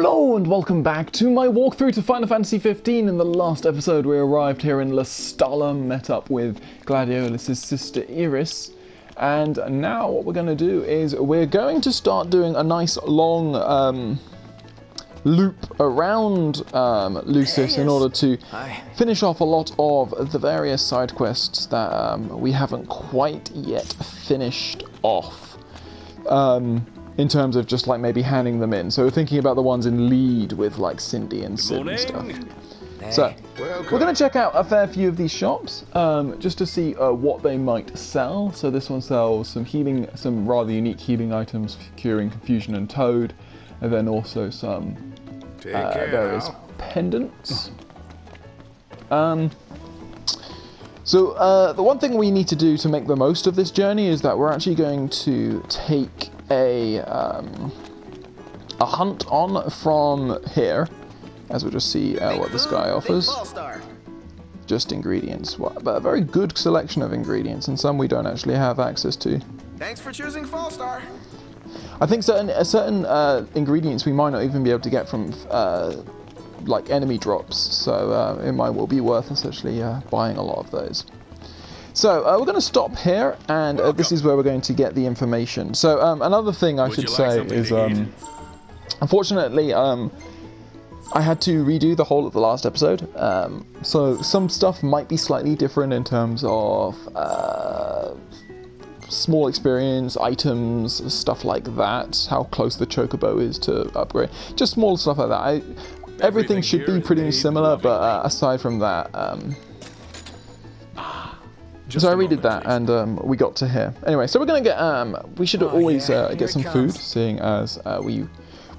Hello and welcome back to my walkthrough to Final Fantasy 15. In the last episode we arrived here in Lestallum, met up with Gladiolus' sister Iris, and now what we're going to do is we're going to start doing a nice long loop around Lucis in order to finish off a lot of the various side quests that we haven't quite yet finished off. In terms of just like maybe handing them in. So we're thinking about the ones in Leid with like Cindy and Sid and stuff. So we're going to check out a fair few of these shops just to see what they might sell. So this one sells some rather unique healing items, curing confusion and toad, and then also some various pendants. So the one thing we need to do to make the most of this journey is that we're actually going to take a hunt on from here, as we'll just see what this guy offers. Just ingredients, but a very good selection of ingredients, and some we don't actually have access to. Thanks for choosing Fallstar. I think certain ingredients we might not even be able to get from like enemy drops, so it might well be worth us actually buying a lot of those. So we're going to stop here, and this is where we're going to get the information. So another thing I should say is, unfortunately, I had to redo the whole of the last episode. So some stuff might be slightly different in terms of small experience, items, stuff like that, how close the chocobo is to upgrade, just small stuff like that. Everything should be pretty similar, but aside from that... So I redid that, and we got to here. Anyway, so we're going to get, we should always get some food, seeing as we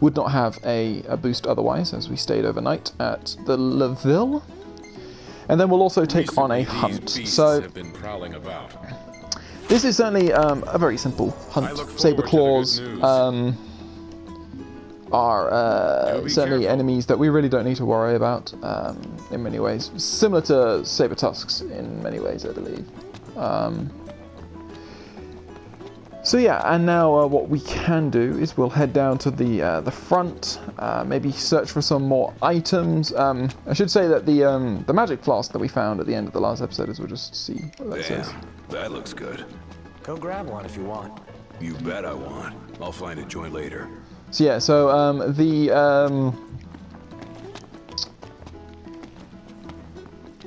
would not have a boost otherwise, as we stayed overnight at the Laville. And then we'll also take on a hunt. So this is certainly a very simple hunt. Saberclaws are certainly enemies that we really don't need to worry about in many ways. Similar to Saber Tusks in many ways, I believe. So yeah, and now what we can do is we'll head down to the front, maybe search for some more items. I should say that the magic flask that we found at the end of the last episode is we'll just see what that says. That looks good. Go grab one if you want. You bet I want. I'll find a joint later. So yeah, so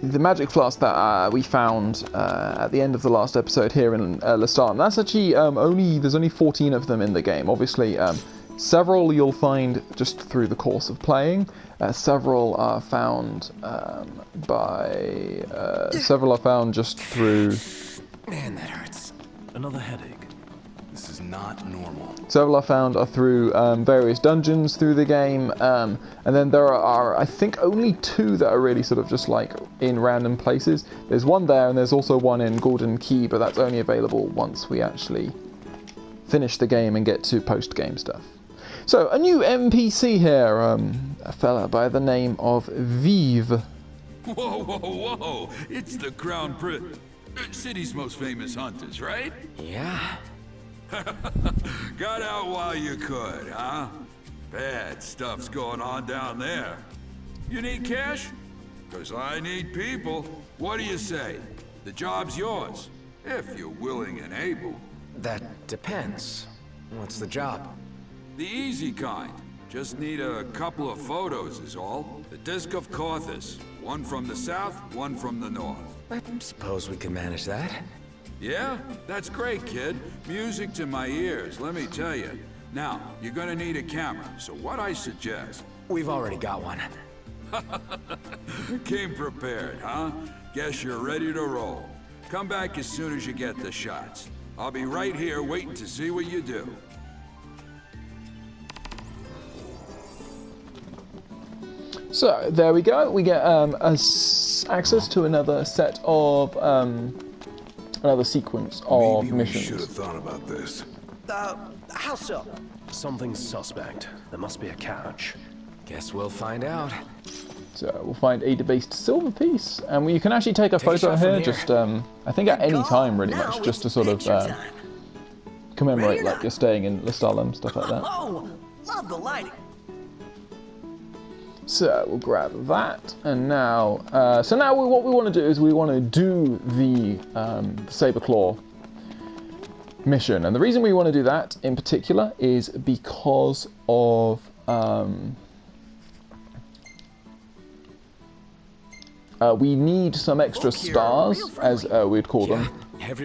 the magic flask that we found at the end of the last episode here in Lestallum, that's actually there's only 14 of them in the game. Obviously, several you'll find just through the course of playing. Several are found just through. Man, that hurts. Another headache. This is not normal. Several I found are through various dungeons through the game, and then there are, I think, only 2 that are really sort of just like in random places. There's one there, and there's also one in Golden Key, but that's only available once we actually finish the game and get to post-game stuff. So, a new NPC here, a fella by the name of Vive. Whoa, whoa, whoa! It's the Crown Prince, city's most famous hunters, right? Yeah. Got out while you could, huh? Bad stuff's going on down there. You need cash? 'Cause I need people. What do you say? The job's yours, if you're willing and able. That depends. What's the job? The easy kind. Just need a couple of photos is all. The Disc of Cauthis. One from the south, one from the north. I suppose we can manage that. Yeah? That's great, kid. Music to my ears, let me tell you. Now, you're gonna need a camera, so what I suggest... We've already got one. Came prepared, huh? Guess you're ready to roll. Come back as soon as you get the shots. I'll be right here waiting to see what you do. So, there we go. We get access to another set of... another sequence of Maybe missions. We should have thought about this. How so? Something's suspect. There must be a catch. Guess we'll find out. So we'll find a debased Silverpiece, and you can actually take a photo shot from here, here. just I think at any time, really much, just to sort of commemorate like you're staying in Lestallum, stuff like that. Oh, love the lighting. So we'll grab that, and now, what we want to do is we want to do the Saberclaw mission, and the reason we want to do that in particular is because of we need some extra stars, as we'd call them.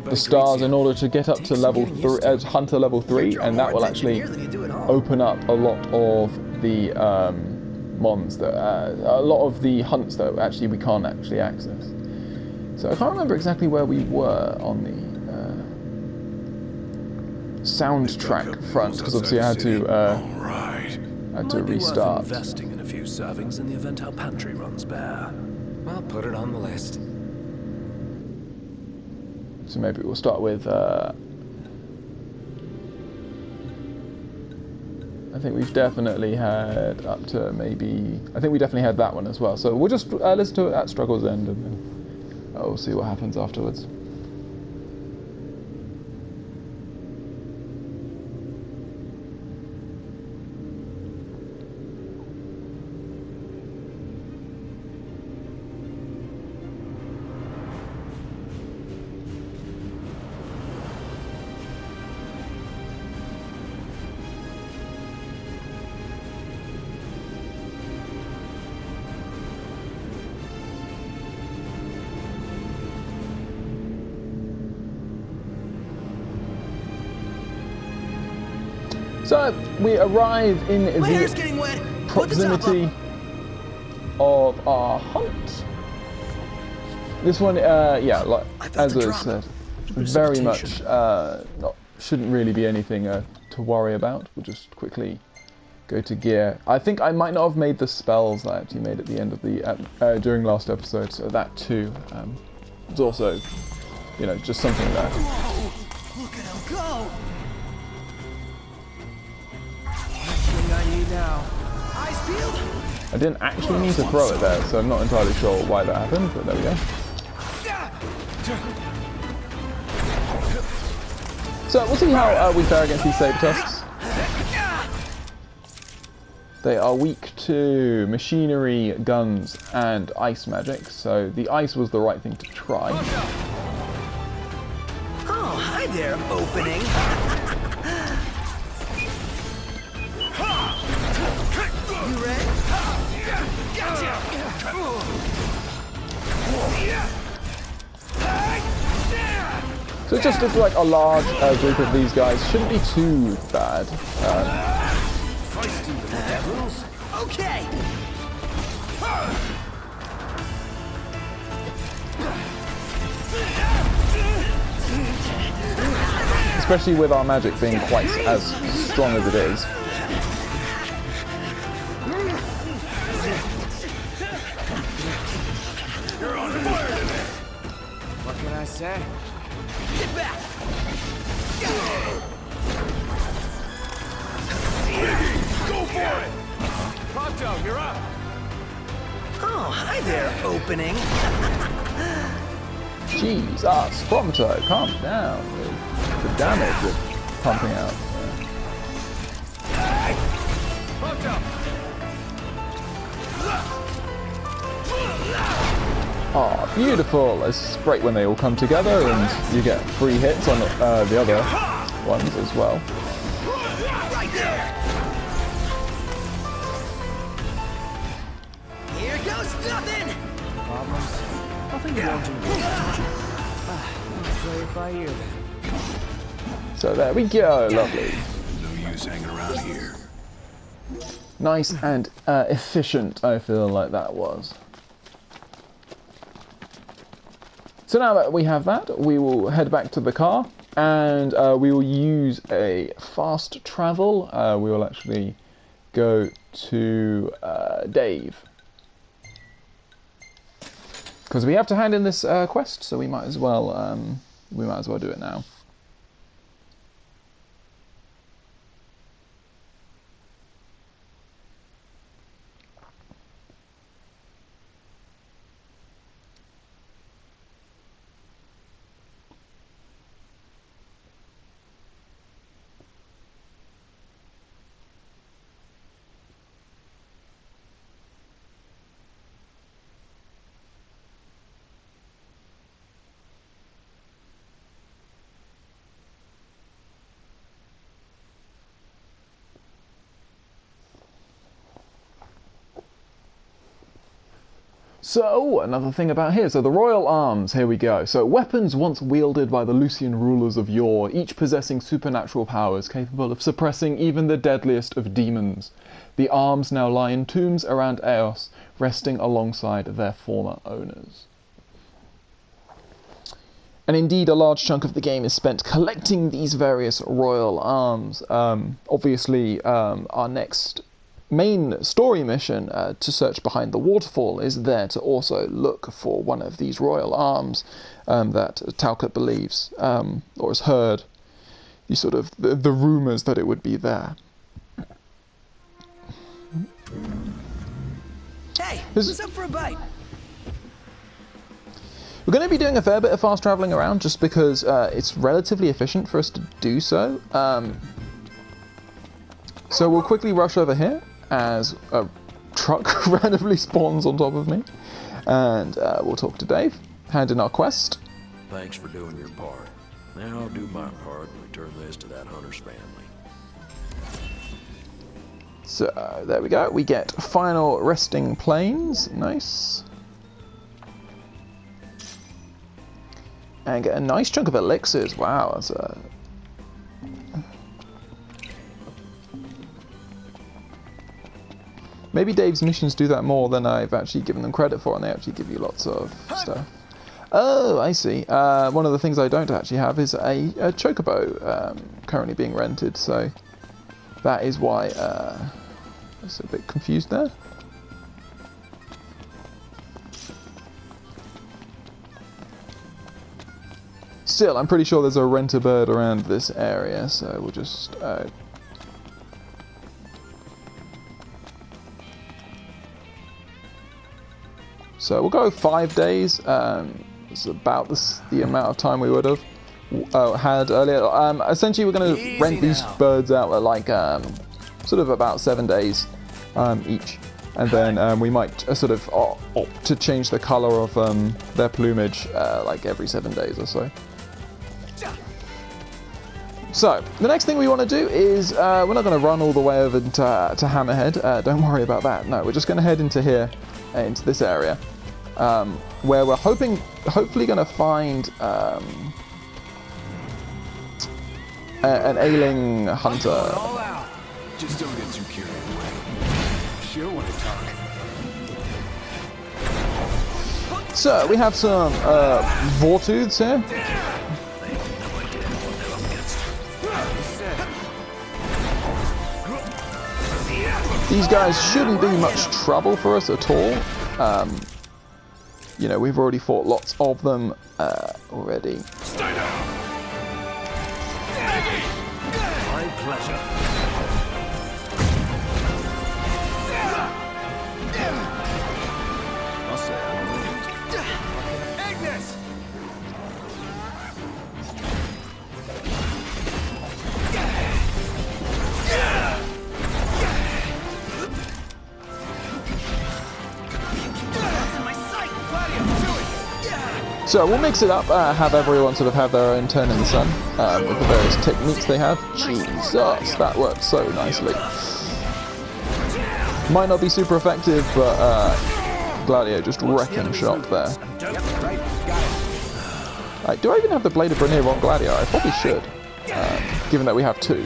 The stars in order to get up to level 3, as Hunter level 3, and that will actually open up a lot of the mons that a lot of the hunts that actually we can't actually access. So I can't remember exactly where we were on the soundtrack front, because obviously I had to restart. Investing in a few servings in the event our pantry runs bare. I'll put it on the list. So maybe we'll start with. I think we've definitely had up to maybe. I think we definitely had that one as well. So we'll just listen to it at Struggle's End, and then we'll see what happens afterwards. So we arrive in the proximity of our hunt. This one, yeah, like as I said, very much shouldn't really be anything to worry about. We'll just quickly go to gear. I think I might not have made the spells that I actually made at the end of the during last episode, so that too is also, you know, just something that. Whoa, look at him go! I need now. Eyes peeled. I didn't actually need to throw it there, so I'm not entirely sure why that happened, but there we go. So we'll see how we fare against these saber tusks. They are weak to machinery, guns, and ice magic, so the ice was the right thing to try. Oh, hi there, opening. You ready? Gotcha. So just if like a large group of these guys shouldn't be too bad. Feisty little devils. Okay. Especially with our magic being quite as strong as it is. What can I say? Get back! Go for it! Pronto, you're up! Oh, hi there, opening. Jesus, Pronto, calm down with the damage you're pumping out. Pronto! Oh, beautiful! It's great when they all come together and you get free hits on the other ones as well. Right there. Here goes nothing. Problems? Nothing wanting to let's play it by ear then. So there we go, lovely. No use hanging around here. Nice and efficient, I feel like that was. So now that we have that, we will head back to the car, and we will use a fast travel. We will actually go to Dave, because we have to hand in this quest, so we might as well do it now. So, another thing about here, so the royal arms, here we go. So, weapons once wielded by the Lucian rulers of yore, each possessing supernatural powers capable of suppressing even the deadliest of demons. The arms now lie in tombs around Eos, resting alongside their former owners. And indeed, a large chunk of the game is spent collecting these various royal arms. Obviously, our next main story mission to search behind the waterfall is there to also look for one of these royal arms that Talcott believes, or has heard, the rumours that it would be there. Hey, what's up for a bite? We're going to be doing a fair bit of fast travelling around just because it's relatively efficient for us to do so. So we'll quickly rush over here as a truck randomly spawns on top of me, and we'll talk to Dave, hand in our quest. Thanks for doing your part. Now I'll do my part and return this to that hunter's family. So there we go, we get final resting plains, nice. And get a nice chunk of elixirs, wow, that's a... Maybe Dave's missions do that more than I've actually given them credit for, and they actually give you lots of stuff. Oh, I see. One of the things I don't actually have is a chocobo currently being rented, so that is why I was a bit confused there. Still, I'm pretty sure there's a rent-a-bird around this area, so we'll just... So we'll go 5 days. It's about the amount of time we would have had earlier. Essentially, we're going to rent these birds out at like sort of about 7 days each, and then we might sort of opt to change the colour of their plumage like every 7 days or so. So, the next thing we want to do is, we're not going to run all the way over to Hammerhead, don't worry about that. No, we're just going to head into here, into this area, where we're hopefully going to find an ailing hunter. Just don't get too carried away. Sure want to talk. So, we have some Vortooths here. These guys shouldn't be much trouble for us at all. You know, we've already fought lots of them already. My pleasure. I'll say Agnes! So we'll mix it up, have everyone sort of have their own turn in the sun with the various techniques they have. Jesus, that works so nicely. Might not be super effective, but Gladio just wrecking shot there. Do I even have the Blade of Brenier on Gladio? I probably should, given that we have two.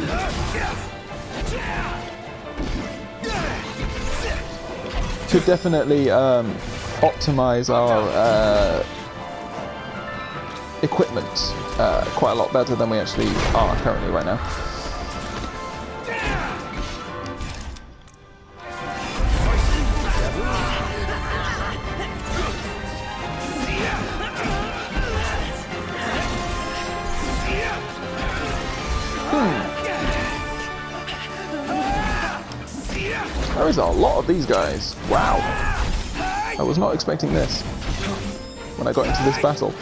Could definitely optimize our equipment quite a lot better than we actually are currently right now. There is a lot of these guys. Wow. I was not expecting this when I got into this battle.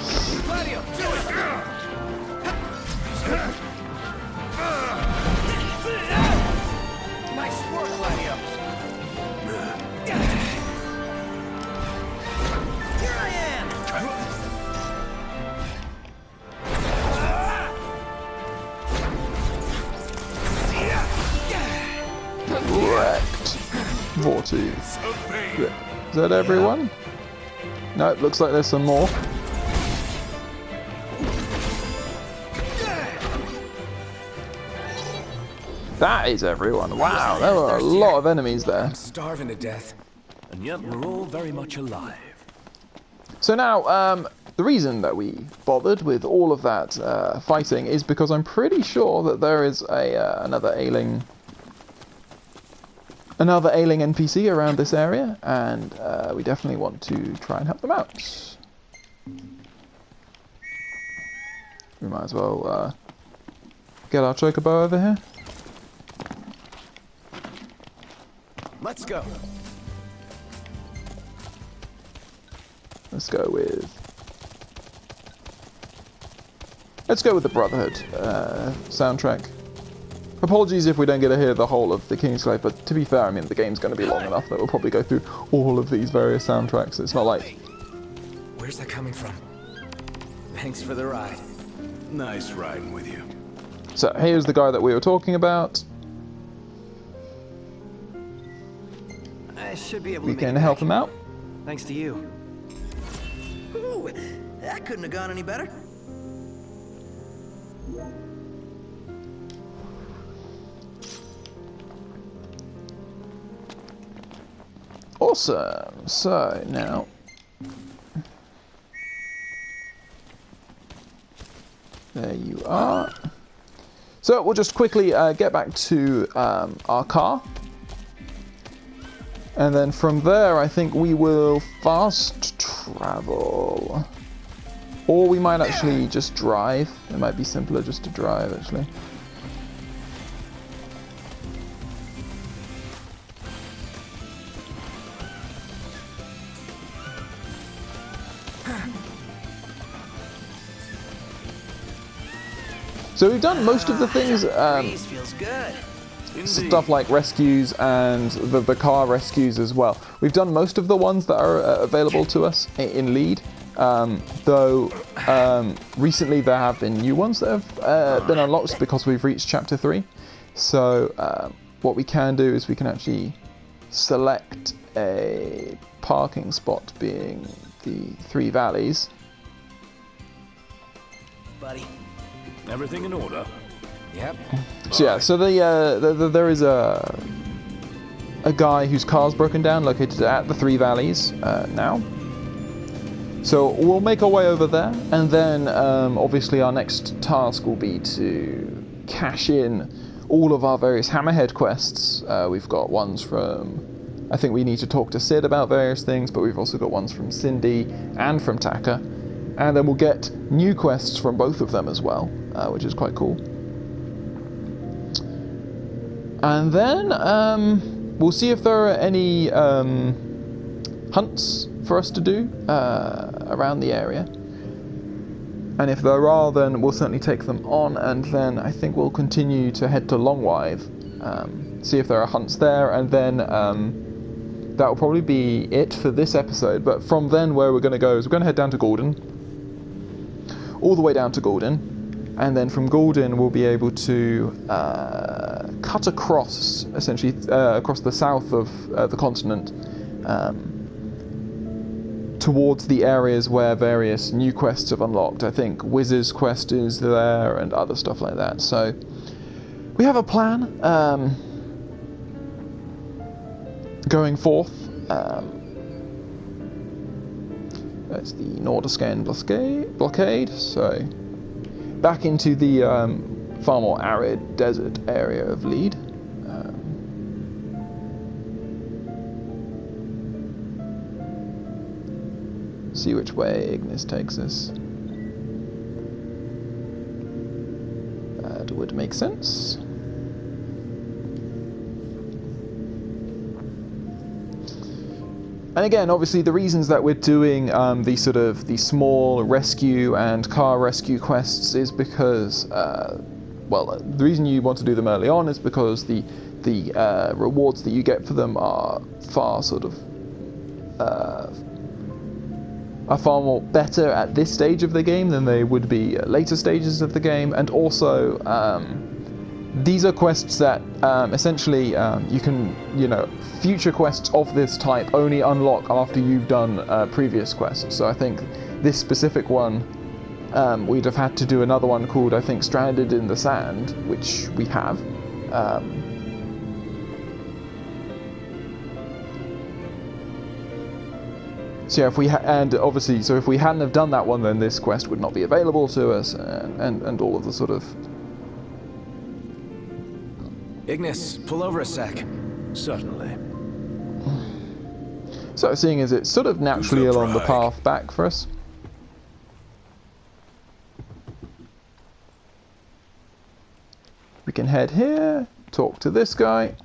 Nice work, Gladio. Here I am. Wrecked. Vortooth. Is that everyone? No, it looks like there's some more. That is everyone. Wow, there were a lot of enemies there. I'm starving to death. And yet we're all very much alive. So now, the reason that we bothered with all of that fighting is because I'm pretty sure that there is another ailing NPC around this area, and we definitely want to try and help them out. We might as well get our chocobo over here. Let's go. Let's go with the Brotherhood soundtrack. Apologies if we don't get to hear the whole of the Kingsglaive, but to be fair, I mean, the game's going to be long enough that we'll probably go through all of these various soundtracks. It's not like... Where's that coming from? Thanks for the ride. Nice riding with you. So here's the guy that we were talking about. I should be able We to make can it help back. him out. Thanks to you. Ooh, that couldn't have gone any better. Awesome. So now... There you are. So we'll just quickly get back to our car. And then from there, I think we will fast travel. Or we might actually just drive. It might be simpler just to drive, actually. So we've done most of the things, Breeze feels good. stuff like rescues and the car rescues as well. We've done most of the ones that are available to us in Lead, though recently there have been new ones that have been unlocked because we've reached Chapter 3. So what we can do is we can actually select a parking spot being the Three Valleys. Buddy. Everything in order? Yep. So yeah, so there is a guy whose car's broken down, located at the Three Valleys now. So we'll make our way over there, and then obviously our next task will be to cash in all of our various Hammerhead quests. We've got ones from, I think we need to talk to Sid about various things, but we've also got ones from Cindy and from Taka. And then we'll get new quests from both of them as well, which is quite cool. And then we'll see if there are any hunts for us to do around the area. And if there are, then we'll certainly take them on, and then I think we'll continue to head to Longwythe, see if there are hunts there, and then that will probably be it for this episode. But from then, where we're going to go is we're going to head down to Gordon, all the way down to Gordon, and then from Gordon we'll be able to cut across, essentially across the south of the continent, towards the areas where various new quests have unlocked. I think Wiz's quest is there and other stuff like that. So we have a plan going forth. That's the Nordiscan blockade, so back into the far more arid desert area of Leid. See which way Ignis takes us. That would make sense. And again, obviously, the reasons that we're doing the small rescue and car rescue quests is because, well, the reason you want to do them early on is because the rewards that you get for them are far more better at this stage of the game than they would be at later stages of the game, and also these are quests that essentially you can, future quests of this type only unlock after you've done previous quests. So I think this specific one, we'd have had to do another one called, I think, Stranded in the Sand, which we have. So yeah, if we if we hadn't have done that one, then this quest would not be available to us, and all of the sort of. Ignis, pull over a sec. Certainly. So seeing as it's sort of naturally along the path back for us. We can head here, talk to this guy.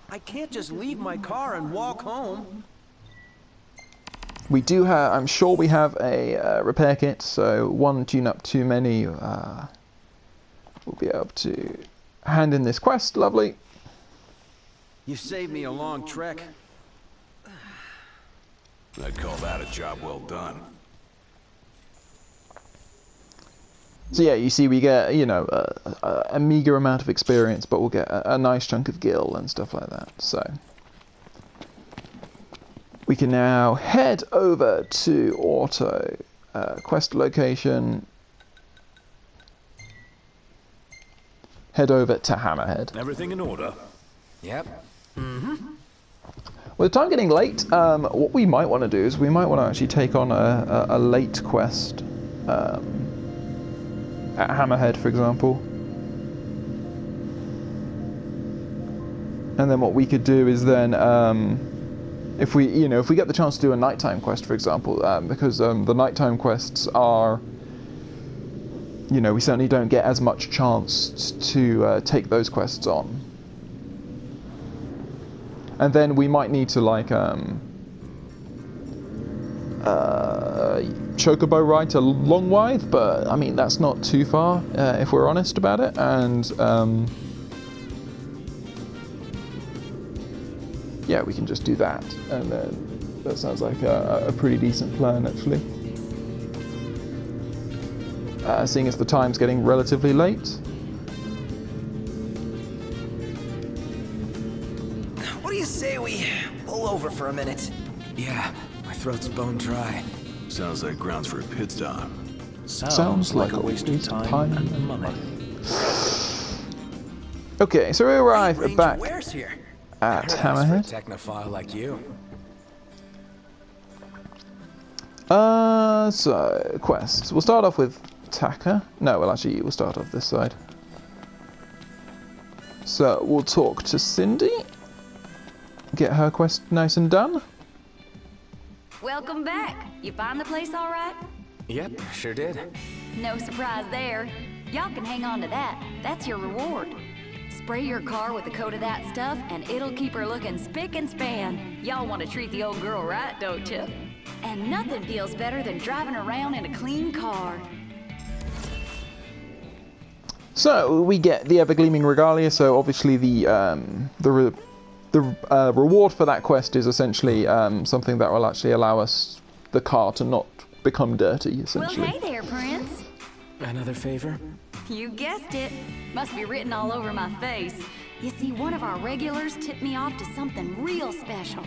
I can't just leave my car and walk home. We do have, I'm sure we have a repair kit, so one tune-up too many, we'll be able to hand in this quest. Lovely. You saved me a long trek. I'd call that a job well done. So yeah, you see we get, a meager amount of experience, but we'll get a nice chunk of gil and stuff like that, so. We can now head over to Auto, quest location, head over to Hammerhead. Everything in order? Yep. With the time getting late, what we might want to do is we might want to actually take on a late quest at Hammerhead, for example. And then what we could do is then, if we get the chance to do a nighttime quest, for example, because the nighttime quests are, we certainly don't get as much chance to take those quests on. And then we might need to chocobo ride to Longwythe, but I mean that's not too far if we're honest about it. And yeah, we can just do that, and then that sounds like a pretty decent plan actually. Seeing as the time's getting relatively late. What do you say we pull over for a minute? Yeah, my throat's bone dry. Sounds like grounds for a pit stop. Sounds like a waste of time and money. Okay, so we arrive Ranger back Ware's here. at For a Hammerhead. technophile like you. So quests. We'll start off with Taka. No, well actually we'll start off this side. So we'll talk to Cindy. Get her quest nice and done. Welcome back. You find the place all right? Yep, sure did. No surprise there. Y'all can hang on to that. That's your reward. Spray your car with a coat of that stuff, and it'll keep her looking spick and span. Y'all want to treat the old girl right, don't you? And nothing feels better than driving around in a clean car. So we get the ever-gleaming Regalia. So obviously the reward for that quest is essentially something that will actually allow us the car to not become dirty, essentially. Well, hey there, Prince. Another favor? You guessed it. Must be written all over my face. You see, one of our regulars tipped me off to something real special.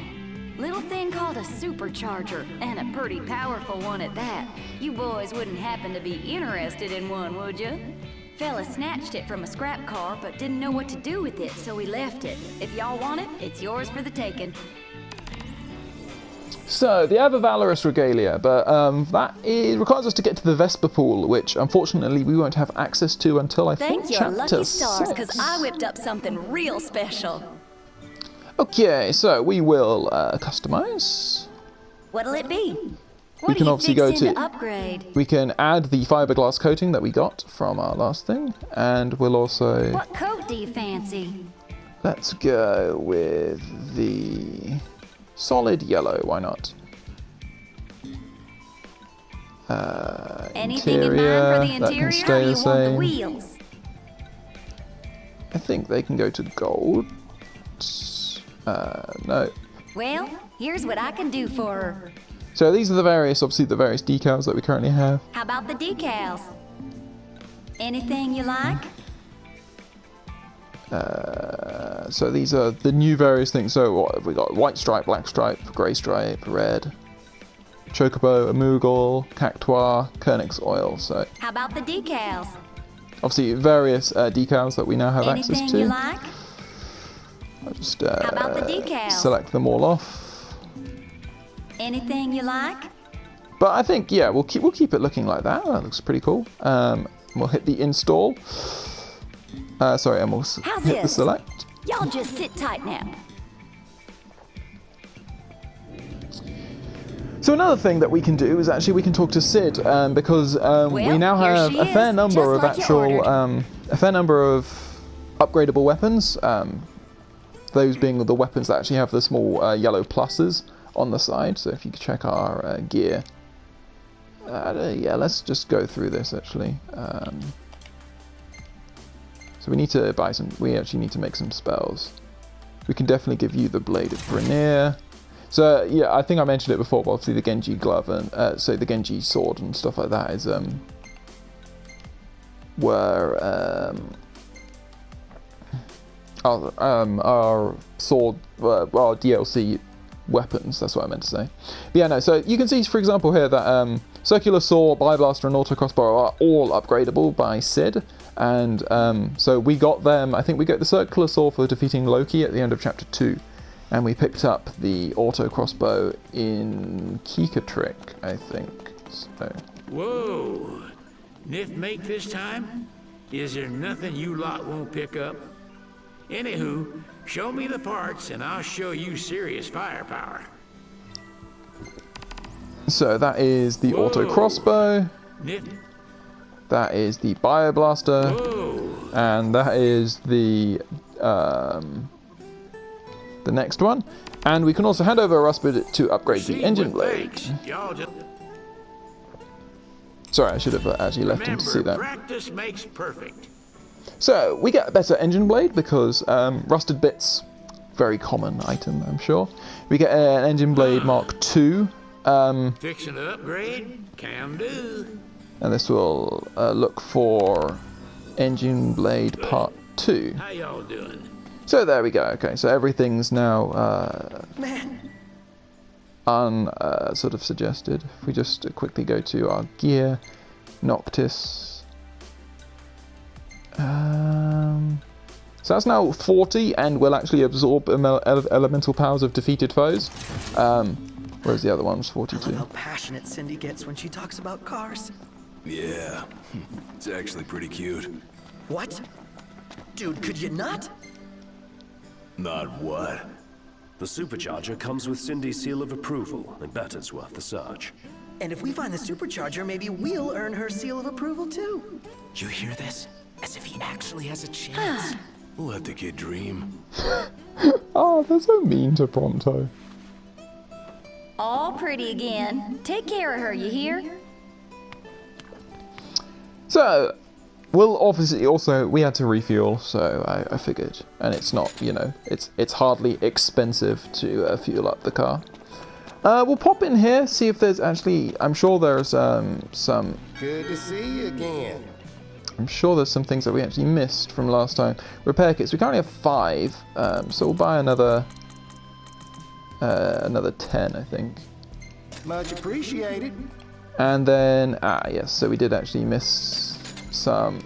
Little thing called a supercharger, and a pretty powerful one at that. You boys wouldn't happen to be interested in one, would you? Fella snatched it from a scrap car, but didn't know what to do with it, so he left it. If y'all want it, it's yours for the taking. So, the ever valorous Regalia, but requires us to get to the Vesper Pool, which unfortunately we won't have access to until I think Thank your chapter lucky stars, 6. because I whipped up something real special. Okay, so we will customize. What'll it be? We can obviously go to upgrade. We can add the fiberglass coating that we got from our last thing, and we'll also. What coat do you fancy? Let's go with the solid yellow. Why not? Anything in mind for the that can interior, stay or the you want the same. wheels? I think they can go to gold. No. Well, here's what I can do for her. So these are the various decals that we currently have. How about the decals? Anything you like? So these are the new various things. So what have we got? White stripe, black stripe, grey stripe, red, chocobo, amugol, cactuar, Kernix oil. So How about the decals? obviously various decals that we now have Anything access to. you like? I'll just How about the decals? select them all off. Anything you like? But I think yeah, we'll keep it looking like that. That looks pretty cool. We'll hit the install. Sorry, and we'll How's hit the this? select. Y'all just sit tight now. So another thing that we can do is actually we can talk to Sid because we Well, now here have she a fair is, number just of like you actual ordered. a fair number of upgradable weapons. Those being the weapons that actually have the small yellow pluses on the side. So if you could check our gear. Yeah, let's just go through this actually. So we need to buy some. We actually need to make some spells. We can definitely give you the Blade of Brenier. So yeah, I think I mentioned it before, but obviously the Genji glove and so the Genji sword and stuff like that is our sword, our DLC weapons. That's what I meant to say. But yeah, no. So you can see, for example, here that circular saw, Blaster, and auto crossbow are all upgradable by Sid. And so we got them. I think we got the circular saw for defeating Loki at the end of chapter 2. And we picked up the auto crossbow in Kikatrick, I think. So. Whoa! Nif make this time? Is there nothing you lot won't pick up? Anywho, show me the parts and I'll show you serious firepower. So that is the auto crossbow. Nif. That is the bioblaster. Whoa! And that is the next one. And we can also hand over a Ruspid to upgrade the engine blade. Y'all just Sorry, I should have actually left him to see that. practice makes perfect. So we get a better engine blade because rusted bits, very common item, I'm sure. We get an engine blade Mark II. Fixing to upgrade? Can do. And this will look for engine blade part 2. How y'all doing? So there we go. Okay, so everything's now sort of suggested. If we just quickly go to our gear, Noctis. So that's now 40, and will actually absorb elemental powers of defeated foes. Whereas the other one was I 42. love how passionate Cindy gets when she talks about cars. Yeah, it's actually pretty cute. What? Dude, could you not? Not what? The supercharger comes with Cindy's seal of approval, and that is worth the search. And if we find the supercharger, maybe we'll earn her seal of approval too. You hear this? As if he actually has a chance. Let the kid dream. Oh, they're so mean to Pronto. All pretty again. Take care of her, you hear? So, well, obviously, also we had to refuel, so I figured, and it's not, you know, it's hardly expensive to fuel up the car. We'll pop in here, see if there's actually, I'm sure there's some. Good to see you again. I'm sure there's some things that we actually missed from last time. Repair kits. We currently have 5, so we'll buy another 10, I think. Much appreciated. And then, yes, so we did actually miss some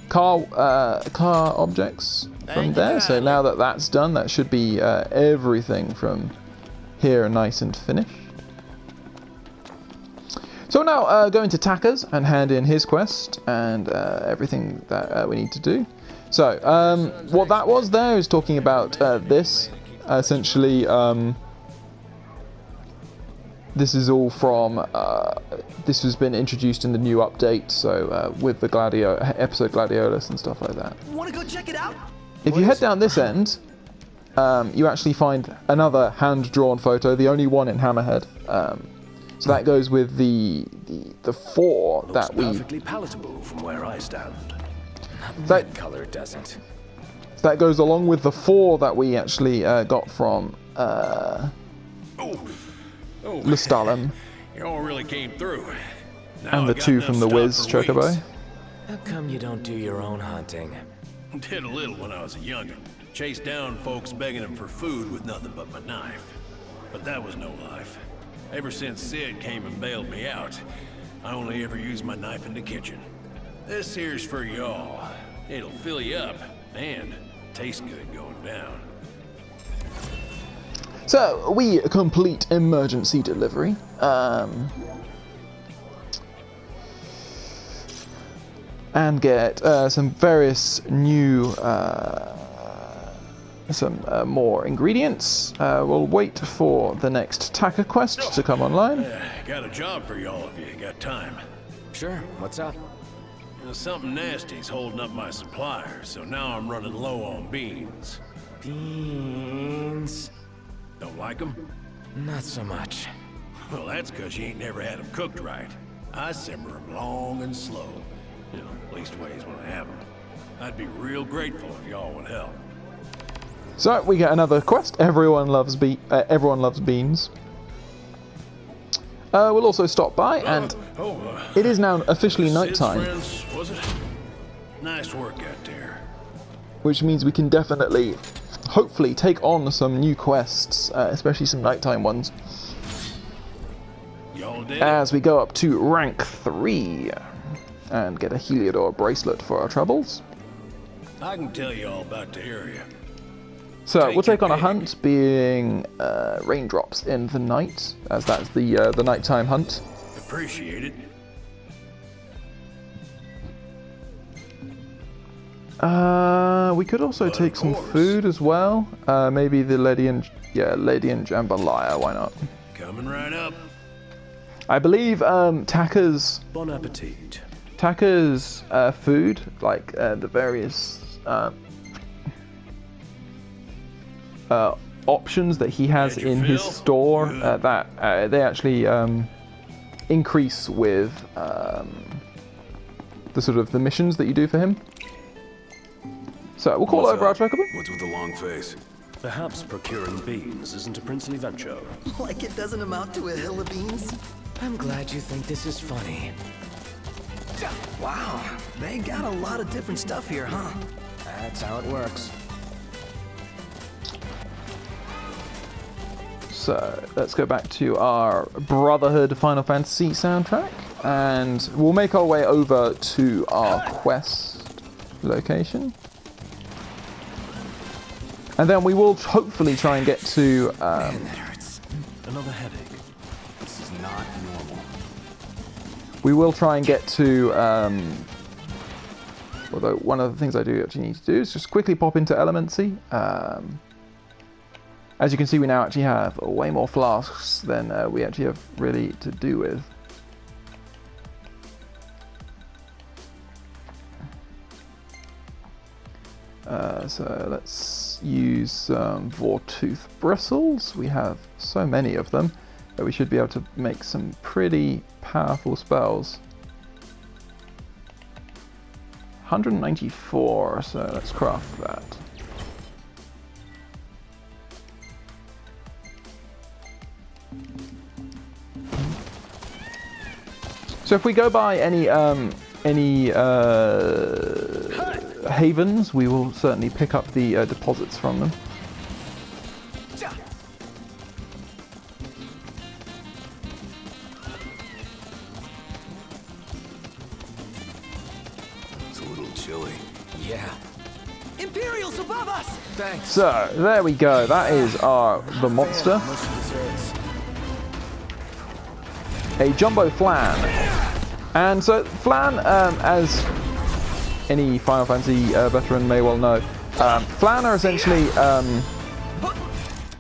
car objects from there. So now that that's done, that should be everything from here nice and finished. So now going to Taka's and hand in his quest and everything that we need to do. So what that was there is talking about this. Essentially, this is all from, this has been introduced in the new update, so with the episode Gladiolus and stuff like that. Wanna go check it out? If you head down this end, you actually find another hand-drawn photo, the only one in Hammerhead. So that goes with the 4 that we... perfectly palatable from where I stand. That color doesn't. That goes along with the 4 that we actually got from Lestallum. You all really came through. And the 2 from the Wiz Chocobo. How come you don't do your own hunting? Did a little when I was a youngin'. Chased down folks begging them for food with nothing but my knife. But that was no life. Ever since Sid came and bailed me out, I only ever used my knife in the kitchen. This here's for y'all. It'll fill you up, and taste good going down. So, we complete emergency delivery. And get some various new, more ingredients. We'll wait for the next Tacker quest to come online. Got a job for y'all if you got time. Sure, what's up? Something nasty's holding up my suppliers, so now I'm running low on beans. Beans? Don't like them? Not so much. Well, that's because you ain't never had them cooked right. I simmer them long and slow. You know, leastways when I have them. I'd be real grateful if y'all would help. So we get another quest. Everyone loves beans. We'll also stop by, and it is now officially nighttime, friends, was it? Nice work out there. which means we can definitely, hopefully, take on some new quests, especially some nighttime ones. Y'all did as we go up to rank 3 and get a Heliodor bracelet for our troubles. I can tell you all about the area. So we'll take on a hunt, being Raindrops in the night, as that's the nighttime hunt. Appreciate it. We could also take some food as well. Maybe the Leiden Jambalaya. Why not? Coming right up. I believe Tacker's Bon appetit. Tacker's food, like the various options that he has in his store, that they actually increase with the sort of the missions that you do for him. So we'll call over our Chocobo. What's with the long face? Perhaps procuring beans isn't a princely venture. Like it doesn't amount to a hill of beans? I'm glad you think this is funny. Wow, they got a lot of different stuff here, huh? That's how it works. So let's go back to our Brotherhood Final Fantasy soundtrack, and we'll make our way over to our quest location. And then we will hopefully try and get to... Man, that hurts. Another headache. This is not normal. We will try and get to... although one of the things I do actually need to do is just quickly pop into Elemency. As you can see, we now actually have way more flasks than we actually have really to do with. So let's use some Vortooth bristles. We have so many of them that we should be able to make some pretty powerful spells. 194, so let's craft that. So if we go by any havens, we will certainly pick up the deposits from them. It's a little chilly. Yeah. Imperials above us! Thanks. So there we go. That is the monster. A jumbo Flan. And so Flan, as any Final Fantasy veteran may well know, Flan are essentially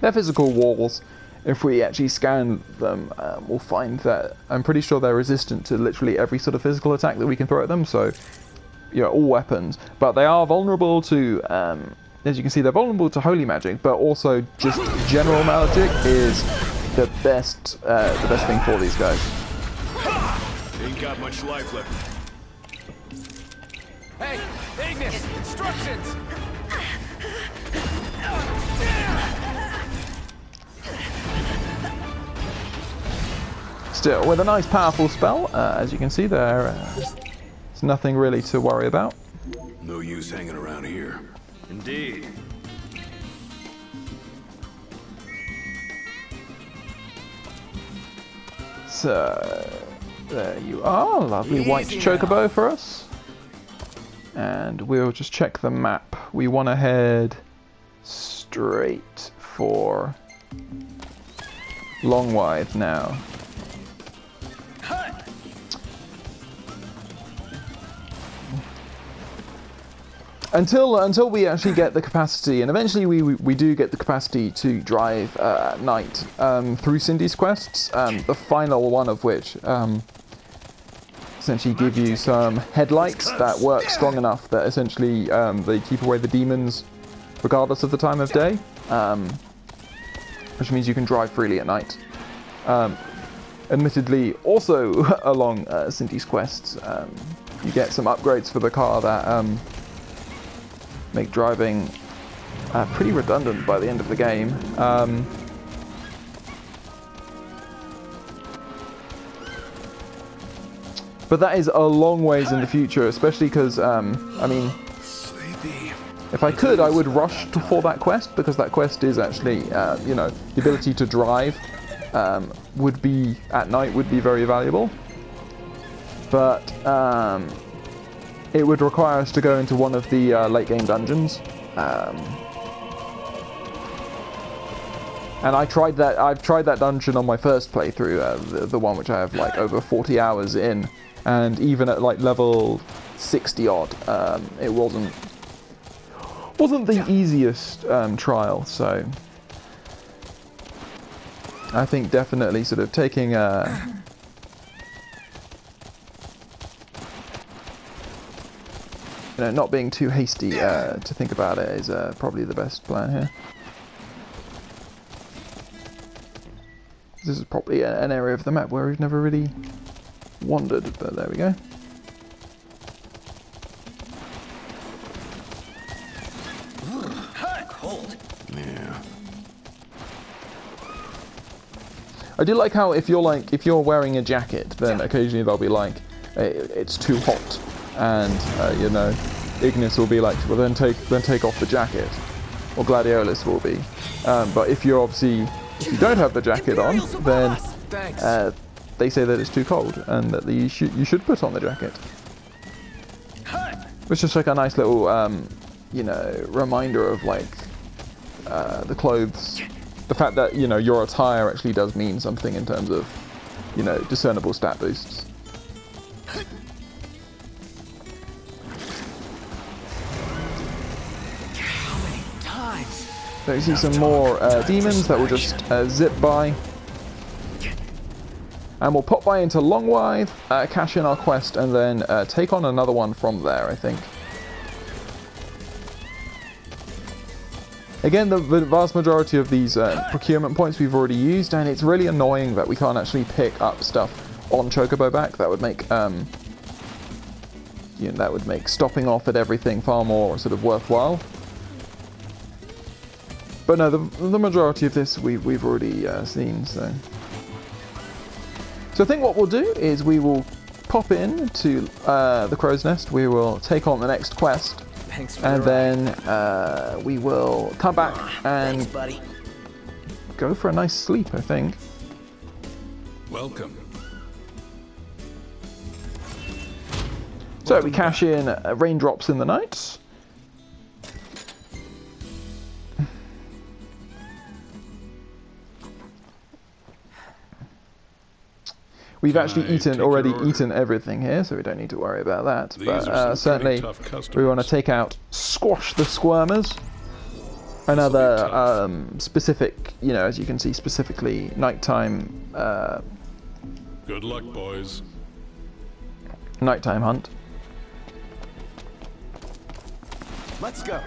they're physical walls. If we actually scan them, we'll find that I'm pretty sure they're resistant to literally every sort of physical attack that we can throw at them. So, you know, all weapons, but they are vulnerable to, as you can see, they're vulnerable to holy magic, but also just general magic is the best thing for these guys. Ain't got much life left. Hey, Ignis, instructions! Still, with a nice powerful spell, as you can see there, there's nothing really to worry about. No use hanging around here. Indeed. So, there you are. Lovely white chocobo for us. And we'll just check the map. We want to head straight for Longwythe now. Until we actually get the capacity, and eventually we do get the capacity to drive at night through Cindy's quests, the final one of which essentially give you some headlights that work strong enough that essentially they keep away the demons regardless of the time of day, which means you can drive freely at night. Admittedly, also along Cindy's quests, you get some upgrades for the car that make driving pretty redundant by the end of the game. But that is a long ways in the future, especially because, I mean, if I could, I would rush for that quest, because that quest is actually, you know, the ability to drive would be, at night, would be very valuable. But, it would require us to go into one of the late game dungeons, and I've tried that dungeon on my first playthrough, the one which I have like over 40 hours in, and even at like level 60 odd, it wasn't the easiest trial. So I think definitely sort of taking you know, not being too hasty to think about it is probably the best plan here. This is probably an area of the map where we've never really wandered, but there we go. Cold. Yeah. I do like how if you're wearing a jacket, then occasionally they'll be like, it's too hot. And you know, Ignis will be like, well then take off the jacket, or Gladiolus will be. But if you don't have the jacket on, then they say that it's too cold and that you should put on the jacket. Which is like a nice little you know, reminder of like the clothes, the fact that, you know, your attire actually does mean something in terms of, you know, discernible stat boosts. So you see some more demons that will just zip by. And we'll pop by into Longwythe, cash in our quest, and then take on another one from there, I think. Again, the vast majority of these procurement points we've already used, and it's really annoying that we can't actually pick up stuff on Chocobo back. That would make you know, that would make stopping off at everything far more sort of worthwhile. But no, the majority of this we've already seen, so I think what we'll do is we will pop in to the Crow's Nest, we will take on the next quest, and then we will come back and go for a nice sleep, I think. Welcome. So we cash in Raindrops in the night. We've actually already eaten everything here, so we don't need to worry about that. But certainly, we want to take out Squash the Squirmers. Another specific, you know, as you can see, specifically nighttime. Good luck, boys. Nighttime hunt. Let's go.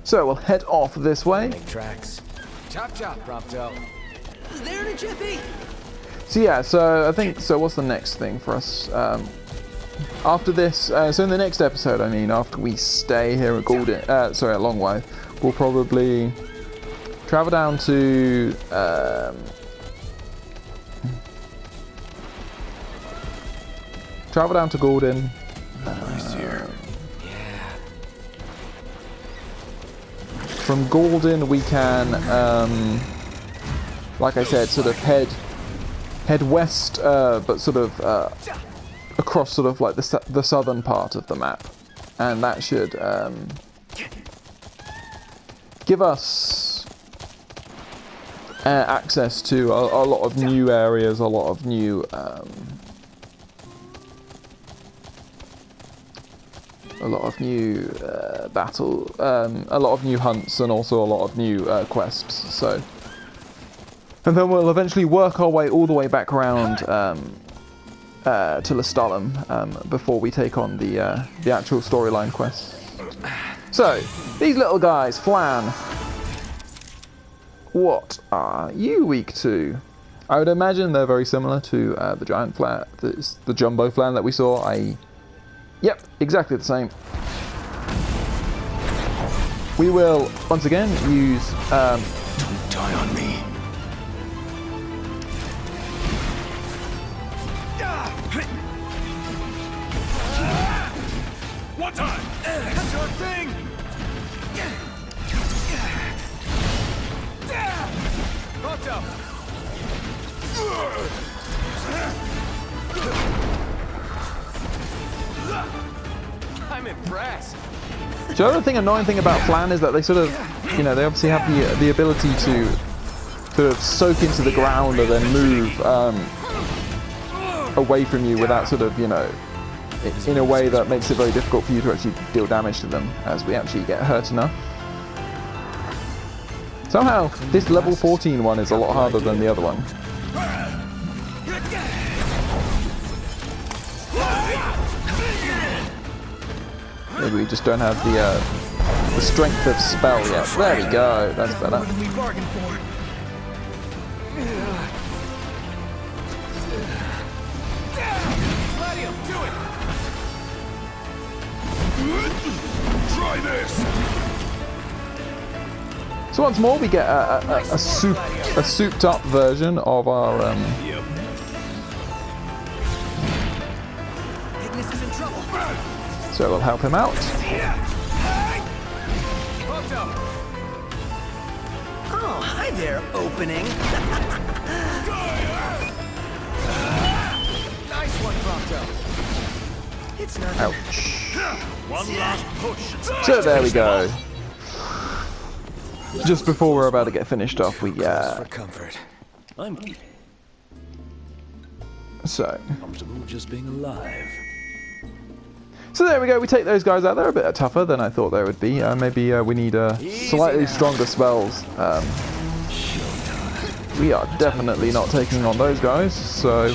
So we'll head off this way. Make tracks. Chop chop, Prompto. There in a jiffy. So yeah, so I think, so what's the next thing for us? After this, so in the next episode, I mean, after we stay here at at Longwythe, we'll probably travel down to, travel down to Gordon. Nice here. From Gordon, we can, like I said, sort of head west, but sort of across sort of like the southern part of the map, and that should give us access to a lot of new areas, a lot of new battle, a lot of new hunts, and also a lot of new quests. So, and then we'll eventually work our way all the way back around to Lestallum before we take on the actual storyline quests. So, these little guys, Flan, what are you weak to? I would imagine they're very similar to the giant Flan, the jumbo Flan that we saw. Yep, exactly the same. We will, once again, use... Don't die on me. One time! Sure thing! Bumped up! I'm impressed. The other annoying thing about Flan is that they sort of, you know, they obviously have the ability to sort of soak into the ground and then move away from you without sort of, you know, in a way that makes it very difficult for you to actually deal damage to them as we actually get hurt enough. Somehow, this level 14 one is a lot harder than the other one. Maybe we just don't have the strength of spell yet. There we go. That's better. Try this. So once more, we get a souped up version of our. So we'll help him out. Oh, hi there, opening. Nice one, Prompto. It's not. Ouch. One last push. So there we go. Just before we're about to get finished off, we For comfort. I'm so comfortable just being alive. So there we go. We take those guys out. They're a bit tougher than I thought they would be. Maybe we need slightly stronger spells. We are definitely not taking on those guys. So.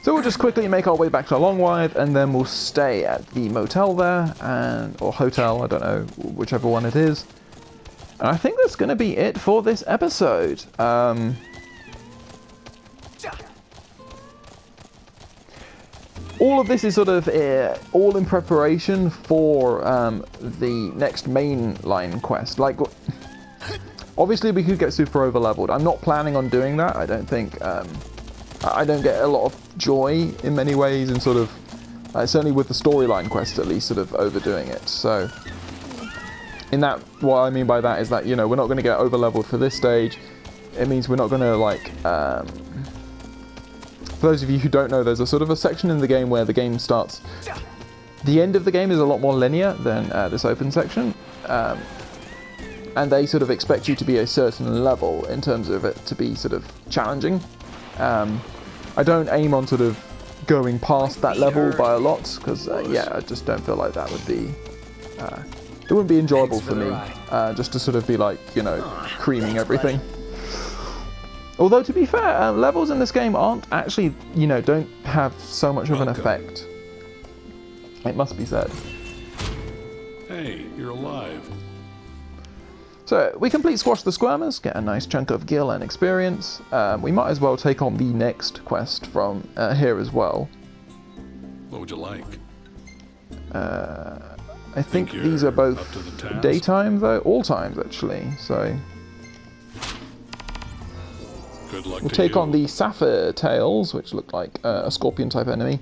So we'll just quickly make our way back to Longwythe, and then we'll stay at the motel there, or hotel, I don't know, whichever one it is. And I think that's going to be it for this episode. All of this is sort of all in preparation for the next mainline quest. Like, obviously we could get super over-leveled. I'm not planning on doing that. I don't think... I don't get a lot of joy in many ways in sort of, certainly with the storyline quest at least, sort of overdoing it. So, in that, what I mean by that is that, you know, we're not going to get over-leveled for this stage. It means we're not going to, like, for those of you who don't know, there's a sort of a section in the game where the game starts, the end of the game is a lot more linear than this open section. And they sort of expect you to be a certain level in terms of it to be sort of challenging. I don't aim on sort of going past that level by a lot, because yeah, I just don't feel like that would be, it wouldn't be enjoyable for me, just to sort of be like, you know, creaming everything. Although to be fair, levels in this game aren't actually, you know, don't have so much of an effect. It must be said. Hey, you're alive. So, we complete Squash the Squirmers, get a nice chunk of gil and experience. We might as well take on the next quest from here as well. What would you like? I think these are both daytime though, all times actually, so... Good luck We'll to take you. on the Sapphire Tails, which look like a scorpion-type enemy.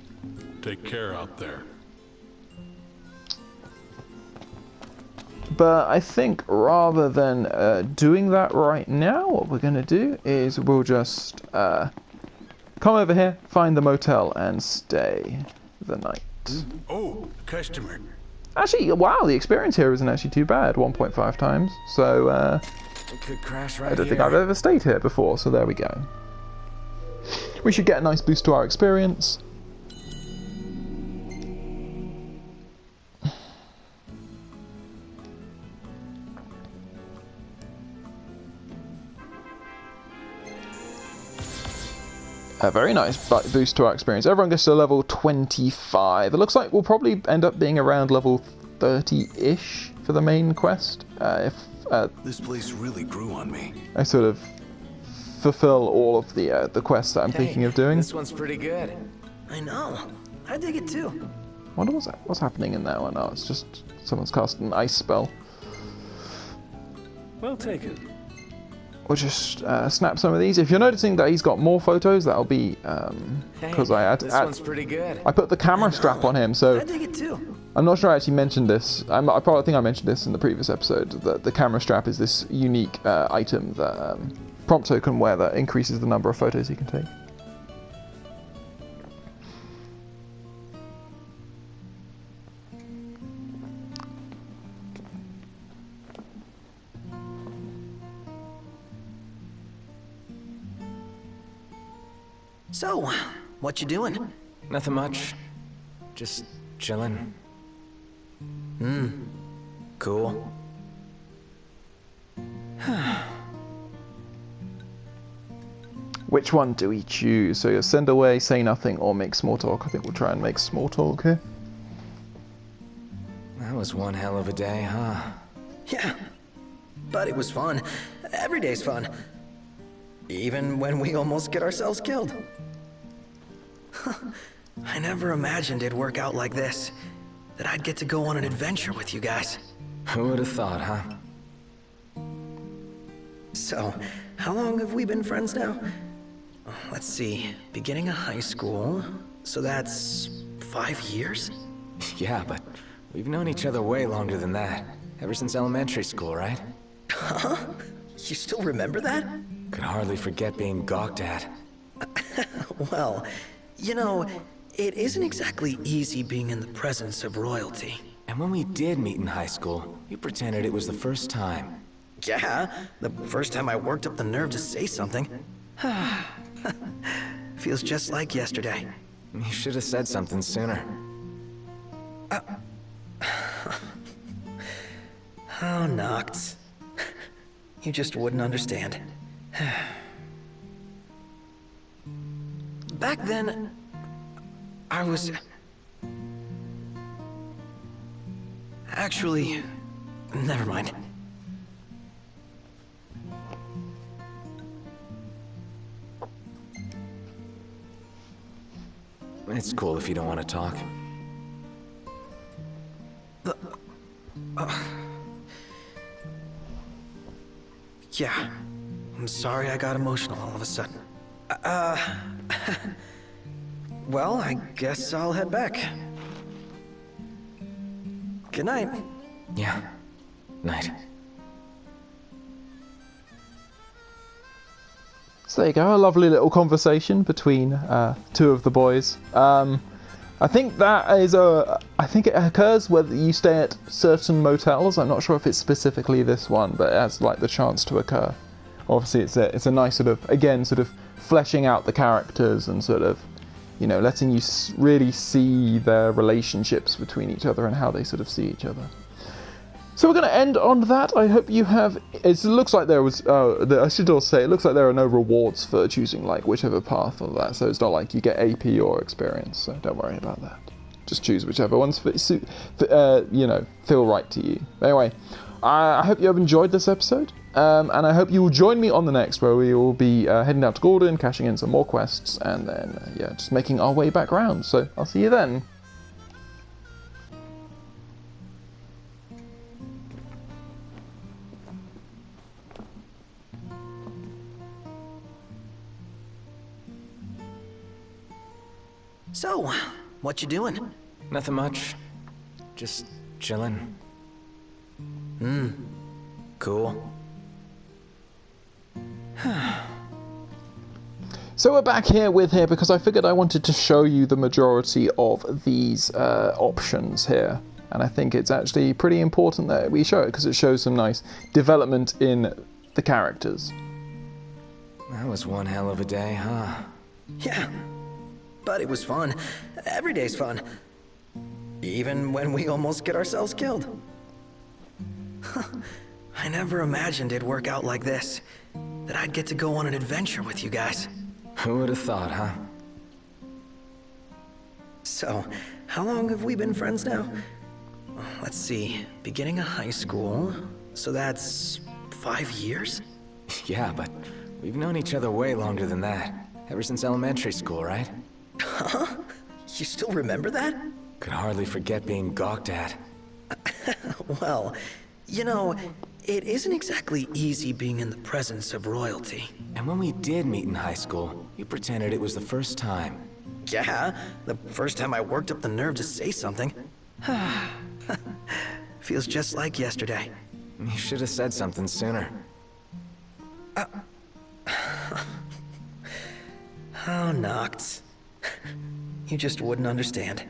Take care out there. But I think rather than doing that right now, what we're going to do is we'll just come over here, find the motel, and stay the night. Oh, customer. Actually, wow, the experience here isn't actually too bad, 1.5 times. So It could crash right I don't think here. I've ever stayed here before, so there we go. We should get a nice boost to our experience. A very nice boost to our experience. Everyone gets to level 25. It looks like we'll probably end up being around level 30-ish for the main quest. If This place really grew on me. I sort of fulfill all of the quests that I'm thinking of doing. This one's pretty good. I know. I dig it too. Wonder what's happening in that one. Oh, it's just someone's cast an ice spell. Well taken. We'll just snap some of these. If you're noticing that he's got more photos, that'll be because This one's pretty good. I put the camera strap on him, so I dig it too. I'm not sure I actually mentioned this. I probably think I mentioned this in the previous episode. That the camera strap is this unique item that Prompto can wear that increases the number of photos he can take. So, what you doing? Nothing much. Just chilling. Cool. Which one do we choose? So you send away, say nothing, or make small talk. I think we'll try and make small talk here. That was one hell of a day, huh? Yeah. But it was fun. Every day's fun. Even when we almost get ourselves killed. I never imagined it'd work out like this. That I'd get to go on an adventure with you guys. Who would have thought, huh? So, how long have we been friends now? Let's see, beginning of high school, so that's 5 years? Yeah, but we've known each other way longer than that. Ever since elementary school, right? Huh? You still remember that? Could hardly forget being gawked at. Well, you know, it isn't exactly easy being in the presence of royalty. And when we did meet in high school, you pretended it was the first time. Yeah, the first time I worked up the nerve to say something. Feels just like yesterday. You should have said something sooner. Oh, Noct. You just wouldn't understand. Back then, I was... Actually, never mind. It's cool if you don't want to talk. Yeah. I'm sorry I got emotional all of a sudden. Well, I guess I'll head back. Good night. Yeah. Night. So there you go, a lovely little conversation between two of the boys. I think that is I think it occurs whether you stay at certain motels. I'm not sure if it's specifically this one, but it has like the chance to occur. Obviously, it's a nice sort of, again, sort of fleshing out the characters and sort of, you know, letting you really see their relationships between each other and how they sort of see each other. So we're going to end on that. I hope you have... It looks like there was... I should also say, it looks like there are no rewards for choosing, like, whichever path or that. So it's not like you get AP or experience. So don't worry about that. Just choose whichever ones, you know, feel right to you. Anyway, I hope you have enjoyed this episode. And I hope you will join me on the next, where we will be heading out to Gordon, cashing in some more quests, and then, yeah, just making our way back round. So I'll see you then. So, what you doing? Nothing much. Just chilling. Cool. So we're back here because I figured I wanted to show you the majority of these options here. And I think it's actually pretty important that we show it because it shows some nice development in the characters. That was one hell of a day, huh? Yeah, but it was fun. Every day's fun. Even when we almost get ourselves killed. I never imagined it'd work out like this. That I'd get to go on an adventure with you guys. Who would have thought, huh? So, how long have we been friends now? Let's see, beginning of high school, so that's 5 years? Yeah, but we've known each other way longer than that. Ever since elementary school, right? Huh? You still remember that? Could hardly forget being gawked at. Well, you know, it isn't exactly easy being in the presence of royalty. And when we did meet in high school, you pretended it was the first time. Yeah, the first time I worked up the nerve to say something. Feels just like yesterday. You should have said something sooner. Oh, Noct. You just wouldn't understand.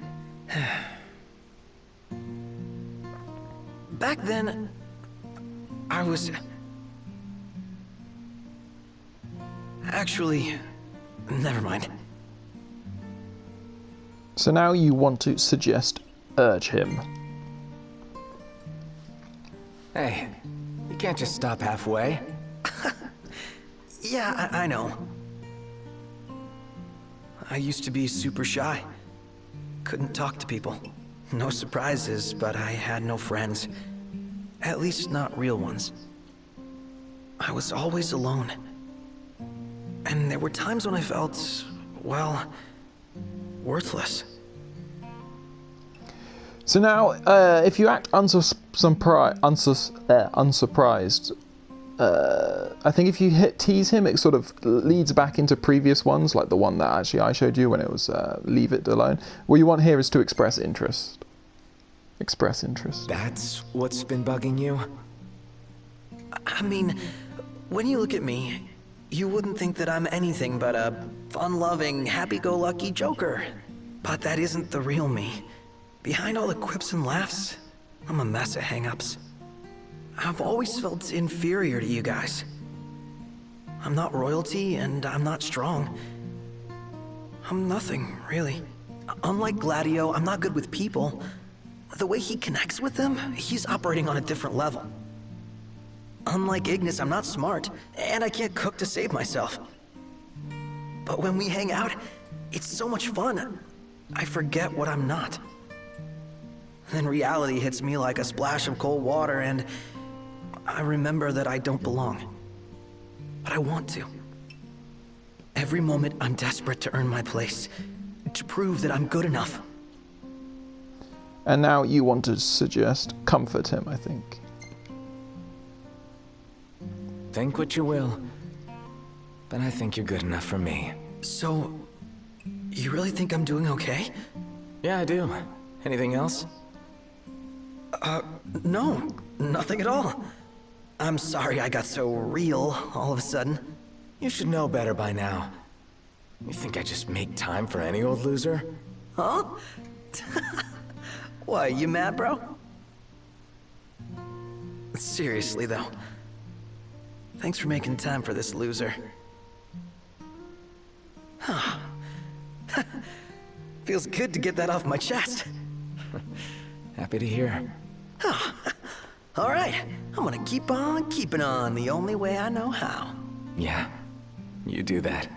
Back then, I was... Actually, never mind. So now you want to urge him. Hey, you can't just stop halfway. Yeah, I know. I used to be super shy. Couldn't talk to people. No surprises, but I had no friends. At least not real ones. I was always alone. And there were times when I felt, well, worthless. So now, if you act unsurprised, I think if you tease him, it sort of leads back into previous ones, like the one that actually I showed you when it was leave it alone. What you want here is to express interest. Express interest. That's what's been bugging you? I mean, when you look at me, you wouldn't think that I'm anything but a fun-loving, happy-go-lucky joker. But that isn't the real me. Behind all the quips and laughs, I'm a mess of hang-ups. I've always felt inferior to you guys. I'm not royalty, and I'm not strong. I'm nothing, really. Unlike Gladio, I'm not good with people. The way he connects with them, he's operating on a different level. Unlike Ignis, I'm not smart, and I can't cook to save myself. But when we hang out, it's so much fun. I forget what I'm not. Then reality hits me like a splash of cold water, and I remember that I don't belong. But I want to. Every moment I'm desperate to earn my place, to prove that I'm good enough. And now you want to comfort him, I think. Think what you will, but I think you're good enough for me. So, you really think I'm doing okay? Yeah, I do. Anything else? No, nothing at all. I'm sorry I got so real all of a sudden. You should know better by now. You think I just make time for any old loser? Huh? Why, you mad, bro? Seriously, though. Thanks for making time for this loser. Feels good to get that off my chest. Happy to hear. All right, I'm gonna keep on keeping on the only way I know how. Yeah, you do that.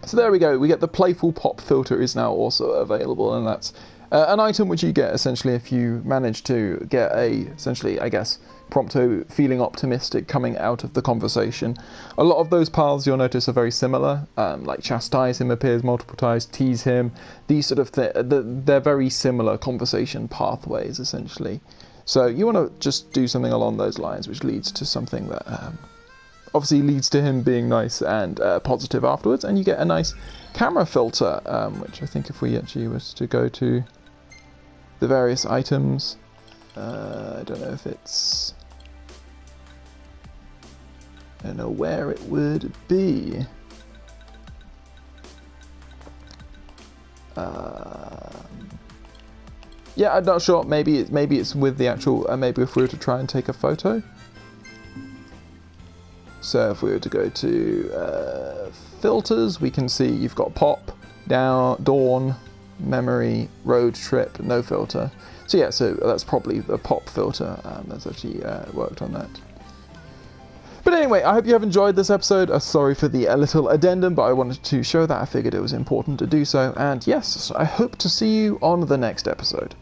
So there we go, we get the playful pop filter is now also available, and that's an item which you get essentially if you manage to get essentially, I guess, Prompto feeling optimistic coming out of the conversation. A lot of those paths you'll notice are very similar, like chastise him appears multiple times, tease him, these sort of they're very similar conversation pathways essentially. So you want to just do something along those lines which leads to something that obviously leads to him being nice and positive afterwards, and you get a nice camera filter, which I think if we actually was to go to the various items, I don't know if it's... I don't know where it would be. Yeah, I'm not sure. Maybe it's with the actual. Maybe if we were to try and take a photo. So if we were to go to filters, we can see you've got pop, dawn, memory, road trip, no filter. So yeah, so that's probably the pop filter that's actually worked on that. But anyway, I hope you have enjoyed this episode. Sorry for the little addendum, but I wanted to show that. I figured it was important to do so. And yes, I hope to see you on the next episode.